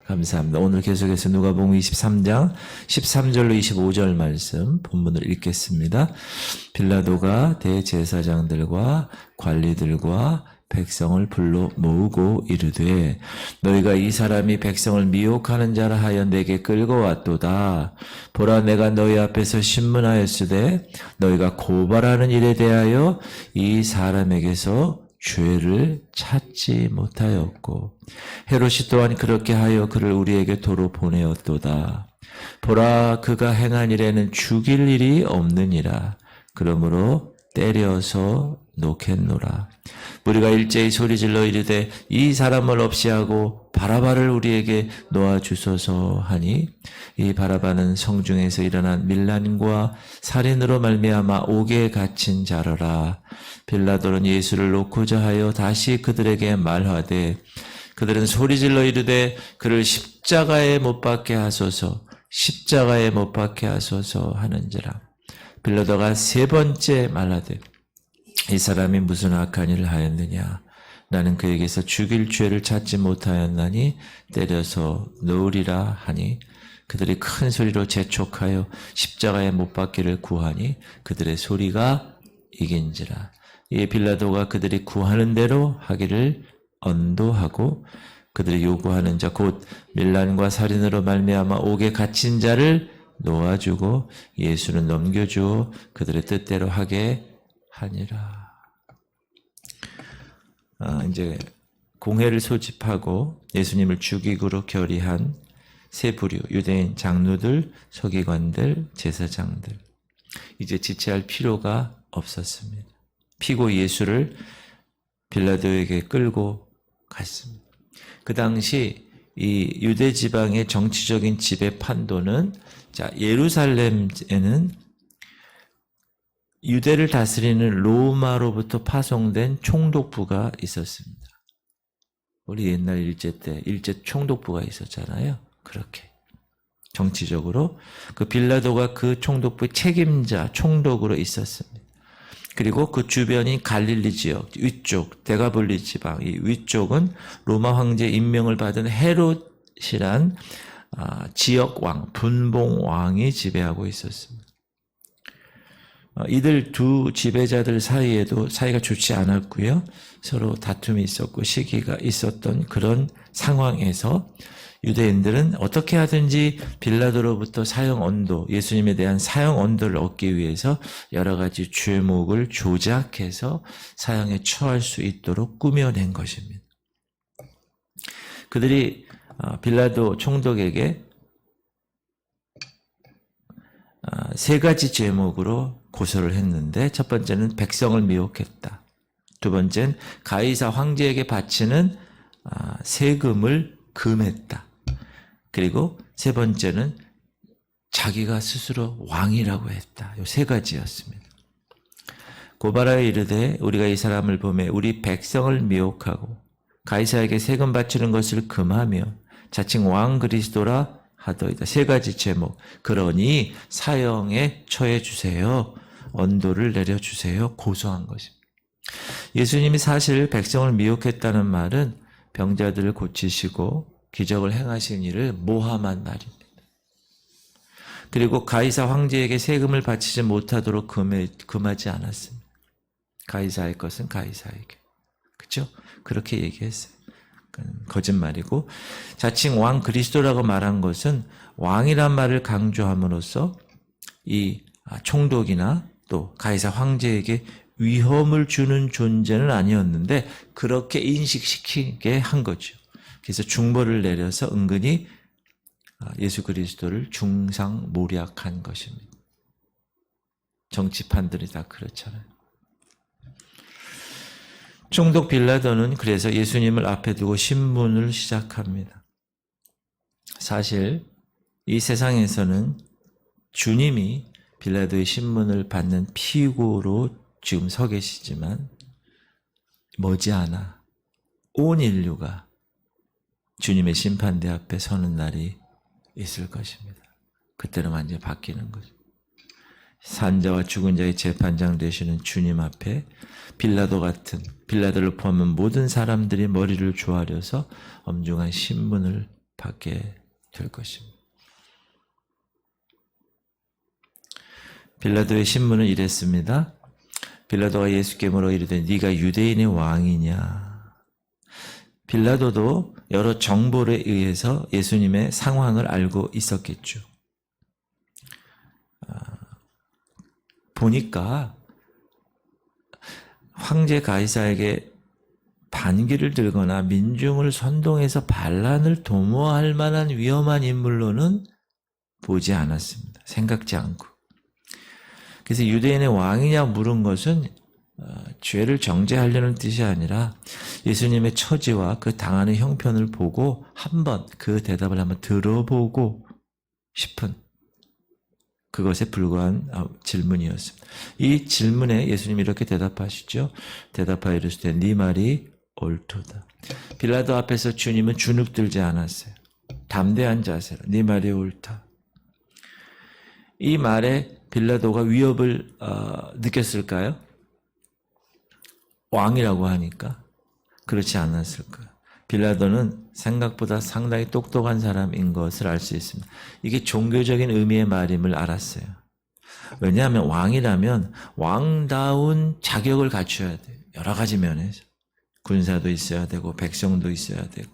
감사합니다. 오늘 계속해서 누가복음 23장 13절로 25절 말씀 본문을 읽겠습니다. 빌라도가 대제사장들과 관리들과 백성을 불러 모으고 이르되 너희가 이 사람이 백성을 미혹하는 자라 하여 내게 끌고 왔도다. 보라, 내가 너희 앞에서 신문하였으되 너희가 고발하는 일에 대하여 이 사람에게서 죄를 찾지 못하였고 헤롯이 또한 그렇게 하여 그를 우리에게 도로 보내었도다. 보라, 그가 행한 일에는 죽일 일이 없느니라. 그러므로 때려서 놓겠노라. 우리가 일제히 소리질러 이르되 이 사람을 없이하고 바라바를 우리에게 놓아주소서 하니 이 바라바는 성중에서 일어난 밀란과 살인으로 말미암아 옥에 갇힌 자러라. 빌라도는 예수를 놓고자 하여 다시 그들에게 말하되 그들은 소리질러 이르되 그를 십자가에 못 박게 하소서, 십자가에 못 박게 하소서 하는지라. 빌라도가 세 번째 말하되 이 사람이 무슨 악한 일을 하였느냐? 나는 그에게서 죽일 죄를 찾지 못하였나니 때려서 놓으리라 하니 그들이 큰 소리로 재촉하여 십자가에 못 박기를 구하니 그들의 소리가 이긴지라. 이에 빌라도가 그들이 구하는 대로 하기를 언도하고 그들이 요구하는 자 곧 밀란과 살인으로 말미암아 옥에 갇힌 자를 놓아주고 예수는 넘겨주어 그들의 뜻대로 하게 하니라. 이제 공회를 소집하고 예수님을 죽이기로 결의한 세 부류, 유대인 장로들, 서기관들, 제사장들. 이제 지체할 필요가 없었습니다. 피고 예수를 빌라도에게 끌고 갔습니다. 그 당시 이 유대 지방의 정치적인 지배 판도는 예루살렘에는 유대를 다스리는 로마로부터 파송된 총독부가 있었습니다. 우리 옛날 일제 때 일제 총독부가 있었잖아요. 그렇게 정치적으로 그 빌라도가 그 총독부의 책임자 총독으로 있었습니다. 그리고 그 주변인 갈릴리 지역 위쪽 데가볼리 지방 이 위쪽은 로마 황제 임명을 받은 헤롯이란 지역 왕 분봉 왕이 지배하고 있었습니다. 이들 두 지배자들 사이에도 사이가 좋지 않았고요. 서로 다툼이 있었고 시기가 있었던 그런 상황에서 유대인들은 어떻게 하든지 빌라도로부터 사형 언도, 예수님에 대한 사형 언도를 얻기 위해서 여러 가지 죄목을 조작해서 사형에 처할 수 있도록 꾸며낸 것입니다. 그들이 빌라도 총독에게 세 가지 죄목으로 고소를 했는데 첫 번째는 백성을 미혹했다. 두 번째는 가이사 황제에게 바치는 세금을 금했다. 그리고 세 번째는 자기가 스스로 왕이라고 했다. 이 세 가지였습니다. 고발하여 이르되 우리가 이 사람을 보매 우리 백성을 미혹하고 가이사에게 세금 바치는 것을 금하며 자칭 왕 그리스도라 하더이다. 세 가지 제목. 그러니 사형에 처해 주세요. 언도를 내려주세요. 고소한 것입니다. 예수님이 사실 백성을 미혹했다는 말은 병자들을 고치시고 기적을 행하신 일을 모함한 말입니다. 그리고 가이사 황제에게 세금을 바치지 못하도록 금하지 않았습니다. 가이사의 것은 가이사에게. 그렇죠? 그렇게 얘기했어요. 거짓말이고 자칭 왕 그리스도라고 말한 것은 왕이란 말을 강조함으로써 이 총독이나 또 가이사 황제에게 위험을 주는 존재는 아니었는데 그렇게 인식시키게 한 거죠. 그래서 중벌을 내려서 은근히 예수 그리스도를 중상모략한 것입니다. 정치판들이 다 그렇잖아요. 총독 빌라도는 그래서 예수님을 앞에 두고 신문을 시작합니다. 사실 이 세상에서는 주님이 빌라도의 신문을 받는 피고로 지금 서 계시지만 머지않아 온 인류가 주님의 심판대 앞에 서는 날이 있을 것입니다. 그때는 완전히 바뀌는 거죠. 산자와 죽은 자의 재판장 되시는 주님 앞에 빌라도 같은 빌라도를 포함한 모든 사람들이 머리를 조아려서 엄중한 신문을 받게 될 것입니다. 빌라도의 신문은 이랬습니다. 빌라도가 예수께 물어 이르되 네가 유대인의 왕이냐. 빌라도도 여러 정보에 의해서 예수님의 상황을 알고 있었겠죠. 보니까 황제 가이사에게 반기를 들거나 민중을 선동해서 반란을 도모할 만한 위험한 인물로는 보지 않았습니다. 생각지 않고. 그래서 유대인의 왕이냐 물은 것은 죄를 정죄하려는 뜻이 아니라 예수님의 처지와 그 당하는 형편을 보고 한번 그 대답을 한번 들어보고 싶은 그것에 불과한 질문이었습니다. 이 질문에 예수님이 이렇게 대답하시죠. 대답하여 이르시되 네 말이 옳도다. 빌라도 앞에서 주님은 주눅 들지 않았어요. 담대한 자세로 네 말이 옳다. 이 말에 빌라도가 위협을 느꼈을까요? 왕이라고 하니까 그렇지 않았을까요? 빌라도는 생각보다 상당히 똑똑한 사람인 것을 알 수 있습니다. 이게 종교적인 의미의 말임을 알았어요. 왜냐하면 왕이라면 왕다운 자격을 갖춰야 돼요. 여러 가지 면에서. 군사도 있어야 되고 백성도 있어야 되고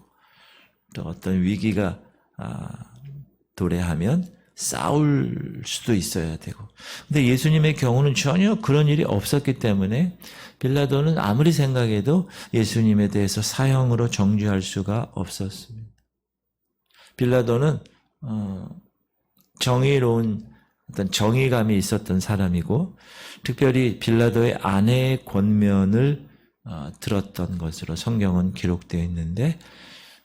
또 어떤 위기가 도래하면 싸울 수도 있어야 되고. 근데 예수님의 경우는 전혀 그런 일이 없었기 때문에 빌라도는 아무리 생각해도 예수님에 대해서 사형으로 정죄할 수가 없었습니다. 빌라도는 정의로운 어떤 정의감이 있었던 사람이고 특별히 빌라도의 아내의 권면을 들었던 것으로 성경은 기록되어 있는데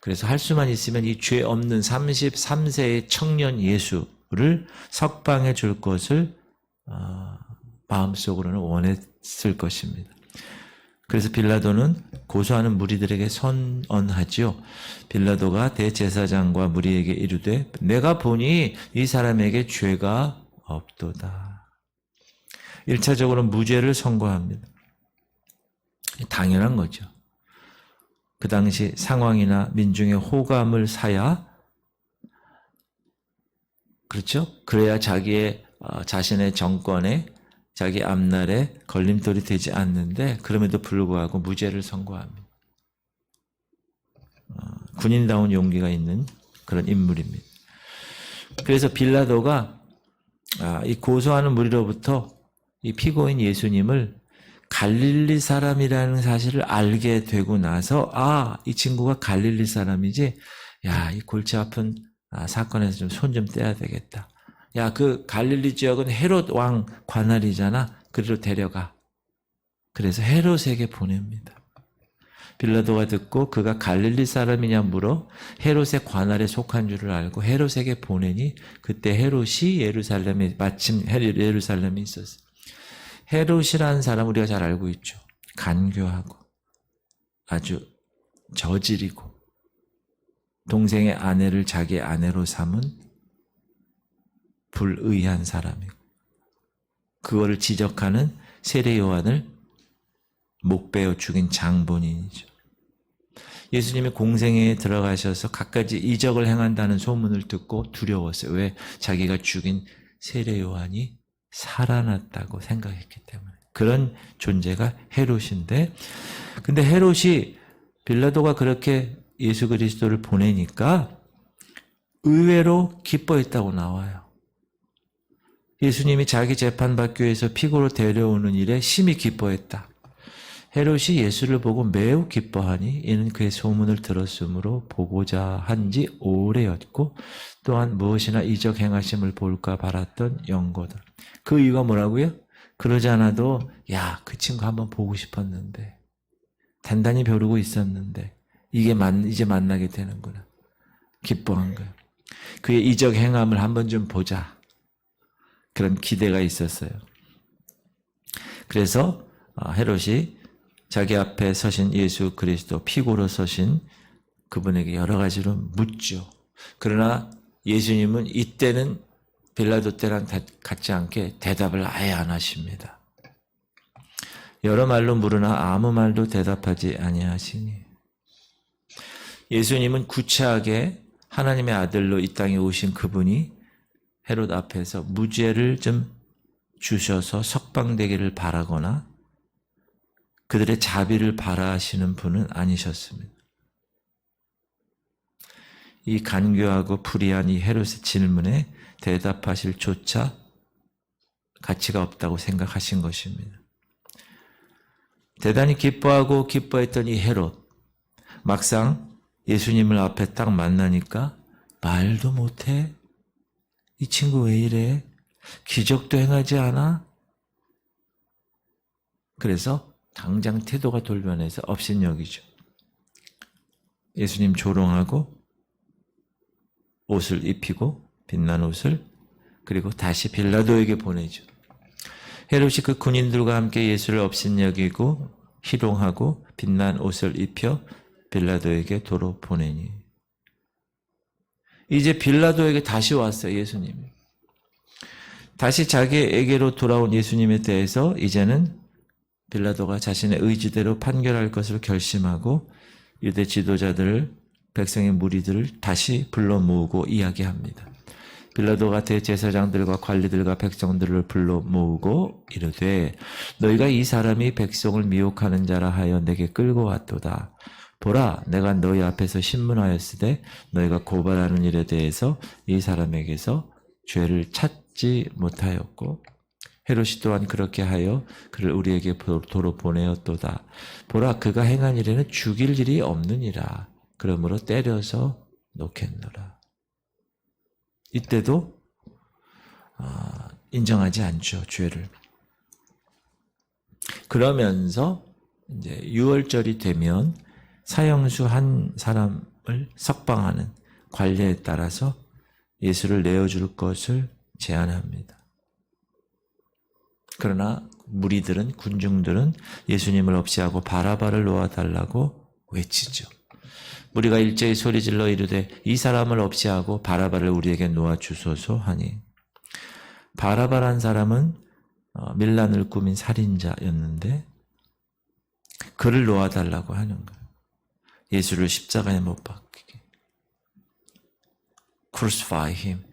그래서 할 수만 있으면 이 죄 없는 33세의 청년 예수를 석방해 줄 것을 마음속으로는 원했을 것입니다. 그래서 빌라도는 고소하는 무리들에게 선언하지요. 빌라도가 대제사장과 무리에게 이르되 내가 보니 이 사람에게 죄가 없도다. 1차적으로 무죄를 선고합니다. 당연한 거죠. 그 당시 상황이나 민중의 호감을 사야 그렇죠? 그래야 자신의 정권에 자기 앞날에 걸림돌이 되지 않는데 그럼에도 불구하고 무죄를 선고합니다. 군인다운 용기가 있는 그런 인물입니다. 그래서 빌라도가 이 고소하는 무리로부터 이 피고인 예수님을 갈릴리 사람이라는 사실을 알게 되고 나서 이 친구가 갈릴리 사람이지 이 골치 아픈 사건에서 좀 손 좀 떼야 되겠다. 그 갈릴리 지역은 헤롯 왕 관할이잖아. 그리로 데려가. 그래서 헤롯에게 보냅니다. 빌라도가 듣고 그가 갈릴리 사람이냐 물어 헤롯의 관할에 속한 줄을 알고 헤롯에게 보내니 그때 헤롯이 마침 예루살렘에 있었어요. 헤롯이라는 사람 우리가 잘 알고 있죠. 간교하고 아주 저질이고 동생의 아내를 자기 아내로 삼은 불의한 사람이고 그거를 지적하는 세례 요한을 목베어 죽인 장본인이죠. 예수님이 공생애에 들어가셔서 갖가지 이적을 행한다는 소문을 듣고 두려웠어요. 왜? 자기가 죽인 세례 요한이 살아났다고 생각했기 때문에. 그런 존재가 헤롯인데 근데 헤롯이 빌라도가 그렇게 예수 그리스도를 보내니까 의외로 기뻐했다고 나와요. 예수님이 자기 재판받기 위해서 피고로 데려오는 일에 심히 기뻐했다. 헤롯이 예수를 보고 매우 기뻐하니 이는 그의 소문을 들었으므로 보고자 한 지 오래였고 또한 무엇이나 이적 행하심을 볼까 바랐던 영고들. 그 이유가 뭐라고요? 그러지 않아도 그 친구 한번 보고 싶었는데 단단히 벼르고 있었는데 이제 만나게 되는구나. 기뻐한 거예요. 그의 이적 행함을 한번 좀 보자. 그런 기대가 있었어요. 그래서 헤롯이 자기 앞에 서신 예수 그리스도 피고로 서신 그분에게 여러 가지로 묻죠. 그러나 예수님은 이때는 빌라도 때랑 같지 않게 대답을 아예 안 하십니다. 여러 말로 물으나 아무 말도 대답하지 아니하시니 예수님은 구차하게 하나님의 아들로 이 땅에 오신 그분이 헤롯 앞에서 무죄를 좀 주셔서 석방되기를 바라거나 그들의 자비를 바라시는 분은 아니셨습니다. 이 간교하고 불의한 이 헤롯의 질문에 대답하실 조차 가치가 없다고 생각하신 것입니다. 대단히 기뻐했던 이 헤롯, 막상 예수님을 앞에 딱 만나니까 말도 못해. 이 친구 왜 이래? 기적도 행하지 않아? 그래서 당장 태도가 돌변해서 업신여기죠. 예수님 조롱하고 옷을 입히고 빛난 옷을 그리고 다시 빌라도에게 보내죠. 헤롯이 그 군인들과 함께 예수를 업신여기고 희롱하고 빛난 옷을 입혀 빌라도에게 도로 보내니 이제 빌라도에게 다시 왔어요. 예수님이. 다시 자기에게로 돌아온 예수님에 대해서 이제는 빌라도가 자신의 의지대로 판결할 것을 결심하고 유대 지도자들을 백성의 무리들을 다시 불러 모으고 이야기합니다. 빌라도가 대제사장들과 관리들과 백성들을 불러 모으고 이르되 너희가 이 사람이 백성을 미혹하는 자라 하여 내게 끌고 왔도다. 보라, 내가 너희 앞에서 신문하였으되 너희가 고발하는 일에 대해서 이 사람에게서 죄를 찾지 못하였고 헤롯이 또한 그렇게 하여 그를 우리에게 도로 보내었도다. 보라, 그가 행한 일에는 죽일 일이 없느니라. 그러므로 때려서 놓겠노라. 이때도 인정하지 않죠, 죄를. 그러면서 이제 유월절이 되면 사형수 한 사람을 석방하는 관례에 따라서 예수를 내어줄 것을 제안합니다. 그러나 무리들은, 군중들은 예수님을 없이 하고 바라바를 놓아달라고 외치죠. 무리가 일제히 소리질러 이르되 이 사람을 없이 하고 바라바를 우리에게 놓아주소서 하니 바라바란 사람은 밀란을 꾸민 살인자였는데 그를 놓아달라고 하는 거예요. 예수를 십자가에 못 박히게. Crucify him.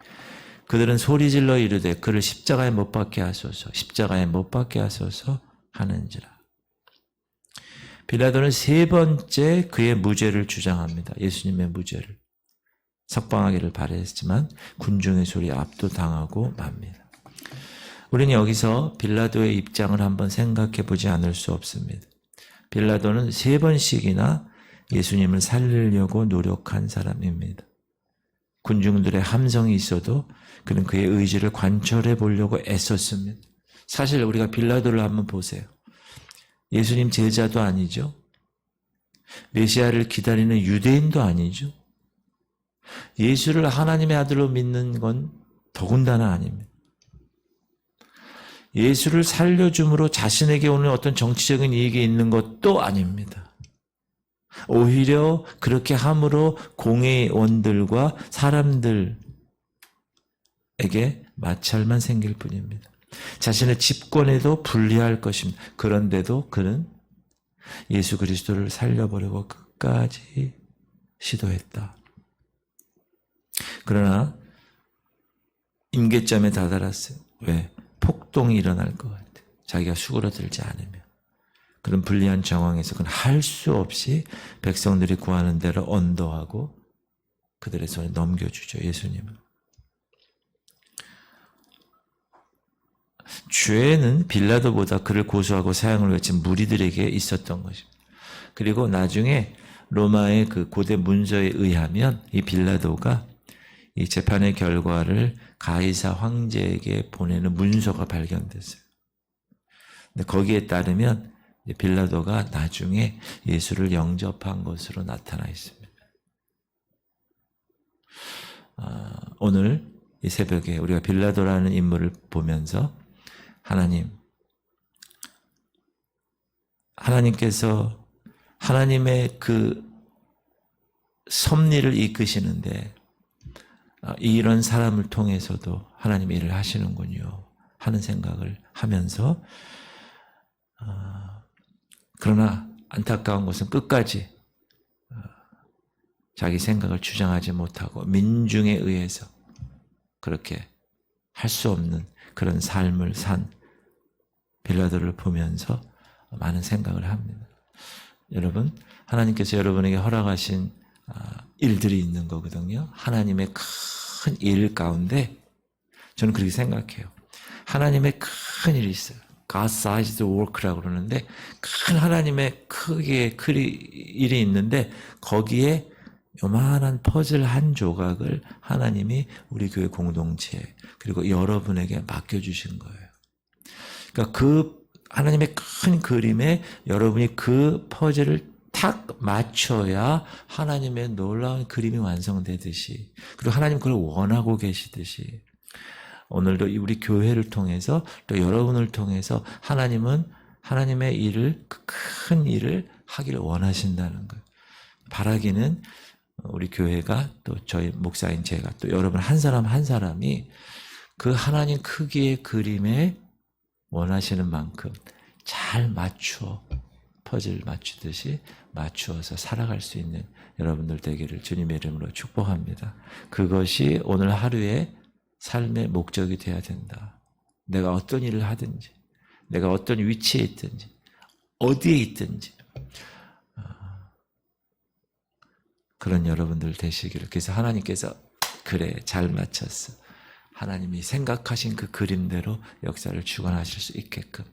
그들은 소리질러 이르되 그를 십자가에 못 박게 하소서, 십자가에 못 박게 하소서 하는지라. 빌라도는 세 번째 그의 무죄를 주장합니다. 예수님의 무죄를. 석방하기를 바랬지만 군중의 소리에 압도당하고 맙니다. 우리는 여기서 빌라도의 입장을 한번 생각해 보지 않을 수 없습니다. 빌라도는 세 번씩이나 예수님을 살리려고 노력한 사람입니다. 군중들의 함성이 있어도 그는 그의 의지를 관철해 보려고 애썼습니다. 사실 우리가 빌라도를 한번 보세요. 예수님 제자도 아니죠. 메시아를 기다리는 유대인도 아니죠. 예수를 하나님의 아들로 믿는 건 더군다나 아닙니다. 예수를 살려줌으로 자신에게 오는 어떤 정치적인 이익이 있는 것도 아닙니다. 오히려 그렇게 함으로 공회원들과 사람들에게 마찰만 생길 뿐입니다. 자신의 집권에도 불리할 것입니다. 그런데도 그는 예수 그리스도를 살려보려고 끝까지 시도했다. 그러나 임계점에 다다랐어요. 왜? 폭동이 일어날 것 같아요. 자기가 수그러들지 않으면. 그런 불리한 정황에서 그는 할 수 없이 백성들이 구하는 대로 언도하고 그들의 손에 넘겨주죠. 예수님은. 죄는 빌라도보다 그를 고소하고 사형을 외친 무리들에게 있었던 것입니다. 그리고 나중에 로마의 그 고대 문서에 의하면 이 빌라도가 이 재판의 결과를 가이사 황제에게 보내는 문서가 발견됐어요. 근데 거기에 따르면 빌라도가 나중에 예수를 영접한 것으로 나타나 있습니다. 오늘 이 새벽에 우리가 빌라도라는 인물을 보면서 하나님께서 하나님의 그 섭리를 이끄시는데 이런 사람을 통해서도 하나님의 일을 하시는군요 하는 생각을 하면서 그러나 안타까운 것은 끝까지 자기 생각을 주장하지 못하고 민중에 의해서 그렇게 할 수 없는 그런 삶을 산 빌라도를 보면서 많은 생각을 합니다. 여러분, 하나님께서 여러분에게 허락하신 일들이 있는 거거든요. 하나님의 큰 일 가운데 저는 그렇게 생각해요. 하나님의 큰 일이 있어요. God-sized work라고 그러는데 큰 하나님의 크기의 일이 있는데 거기에 요만한 퍼즐 한 조각을 하나님이 우리 교회 공동체 그리고 여러분에게 맡겨주신 거예요. 그러니까 그 하나님의 큰 그림에 여러분이 그 퍼즐을 탁 맞춰야 하나님의 놀라운 그림이 완성되듯이 그리고 하나님 그걸 원하고 계시듯이 오늘도 우리 교회를 통해서 또 여러분을 통해서 하나님은 하나님의 일을 그 큰 일을 하기를 원하신다는 거예요. 바라기는 우리 교회가 또 저희 목사인 제가 또 여러분 한 사람 한 사람이 그 하나님 크기의 그림에 원하시는 만큼 잘 맞추어 퍼즐 맞추듯이 맞추어서 살아갈 수 있는 여러분들 되기를 주님의 이름으로 축복합니다. 그것이 오늘 하루의 삶의 목적이 돼야 된다. 내가 어떤 일을 하든지 내가 어떤 위치에 있든지 어디에 있든지 그런 여러분들 되시기를. 그래서 하나님께서 그래 잘 맞췄어. 하나님이 생각하신 그 그림대로 역사를 주관하실 수 있게끔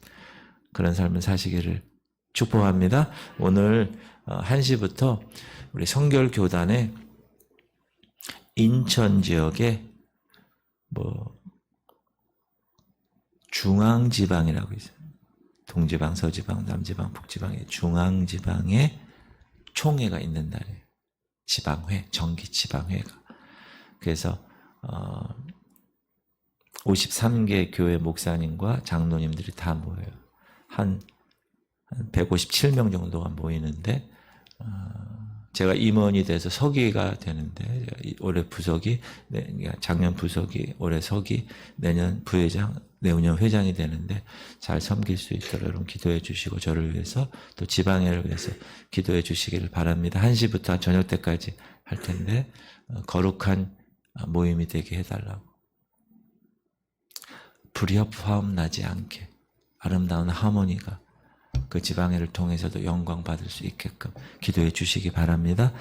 그런 삶을 사시기를 축복합니다. 오늘 1시부터 우리 성결교단에 인천 지역에 중앙지방이라고 있어요. 동지방, 서지방, 남지방, 북지방의 중앙지방에 총회가 있는 날이에요. 지방회, 정기지방회가. 그래서 53개 교회 목사님과 장로님들이 다 모여요. 한 157명 정도가 모이는데 제가 임원이 돼서 서기가 되는데 올해 부서기, 작년 부서기, 올해 서기, 내년 부회장, 내후년 회장이 되는데 잘 섬길 수 있도록 여러분 기도해 주시고 저를 위해서 또 지방회를 위해서 기도해 주시기를 바랍니다. 1시부터 저녁 때까지 할 텐데 거룩한 모임이 되게 해달라고. 불협화음 나지 않게 아름다운 하모니가 그 지방회를 통해서도 영광 받을 수 있게끔 기도해 주시기 바랍니다.